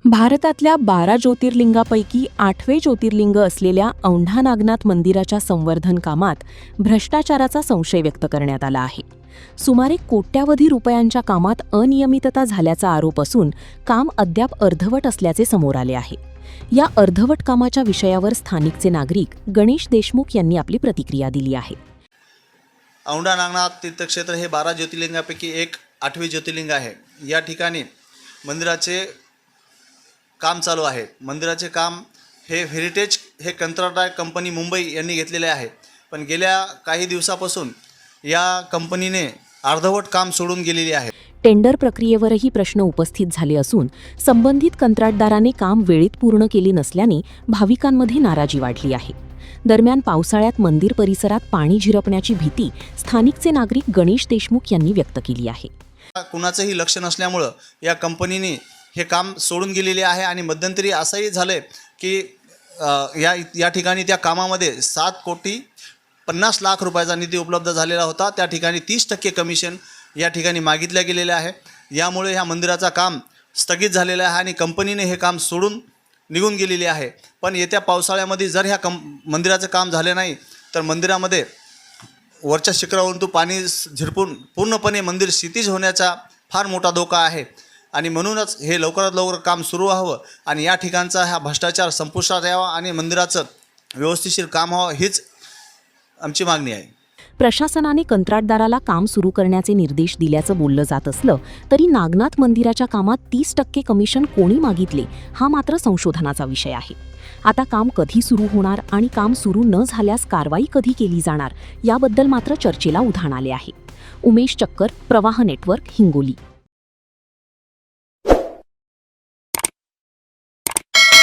भारतातल्या 12 ज्योतिर्लिंगापैकी 8वे ज्योतिर्लिंग असलेल्या औंढा नागनाथ मंदिराच्या संवर्धन कामात भ्रष्टाचाराचा संशय व्यक्त करण्यात आला आहे. सुमारे कोट्यावधी रुपयांच्या कामात अनियमितता झाल्याचा आरोप असून काम अद्याप अर्धवट असल्याचे समोर आले आहे. या अर्धवट कामाच्या विषयावर स्थानिकचे नागरिक गणेश देशमुख यांनी आपली प्रतिक्रिया दिली आहे. औंढा नागनाथ तीर्थक्षेत्र हे 12 ज्योतिर्लिंगापैकी एक 8वे ज्योतिर्लिंग आहे. या ठिकाणी मंदिराचे काम चालू आहे. मंदिराचे काम हे हेरिटेज हे कंत्राटदार कंपनी मुंबई यांनी घेतलेले आहे. पण गेल्या काही दिवसापासून या कंपनीने अर्धवट काम सोडून गेलेली आहे. टेंडर प्रक्रियेवरही प्रश्न उपस्थित झाले असून संबंधित कंत्राटदाराने काम वेळेत पूर्ण केले नसल्याने भाविकांमध्ये नाराजी वाढली आहे. दरम्यान पावसाळ्यात मंदिर परिसरात पाणी झिरपण्याची भीती स्थानिकचे नागरिक गणेश देशमुख यांनी व्यक्त केली आहे. कुणाचंही लक्ष नसल्यामुळं या कंपनीने हे काम सोडून गेलेले आहे आणि मध्यंतरी असंही झालं की या ठिकाणी त्या कामामध्ये 7,50,00,000 रुपयाचा निधी उपलब्ध झालेला होता. त्या ठिकाणी 30% कमिशन या ठिकाणी मागितल्या गेलेले आहे. यामुळे ह्या मंदिराचं काम स्थगित झालेलं आहे आणि कंपनीने हे काम सोडून निघून गेलेली आहे. पण येत्या पावसाळ्यामध्ये जर ह्या मंदिराचं काम झाले नाही तर मंदिरामध्ये वरच्या शिखरावरून तो पाणी झिरपून पूर्णपणे मंदिर क्षितिज होण्याचा फार मोठा धोका आहे. आणि म्हणूनच हे लवकरात लवकर काम सुरू व्हावं आणि या ठिकाणचा हा भ्रष्टाचार संपुष्टात यावा आणि मंदिराचं व्यवस्थिशीर काम व्हावं हीच आमची मागणी आहे. प्रशासनाने कंत्राटदाराला काम सुरू करण्याचे निर्देश दिल्याचं बोललं जात असलं तरी नागनाथ मंदिराच्या कामात 30% कमिशन कोणी मागितले हा मात्र संशोधनाचा विषय आहे. आता काम कधी सुरू होणार आणि काम सुरू न झाल्यास कारवाई कधी केली जाणार याबद्दल मात्र चर्चेला उधाण आले आहे. उमेश चक्कर, प्रवाह नेटवर्क, हिंगोली.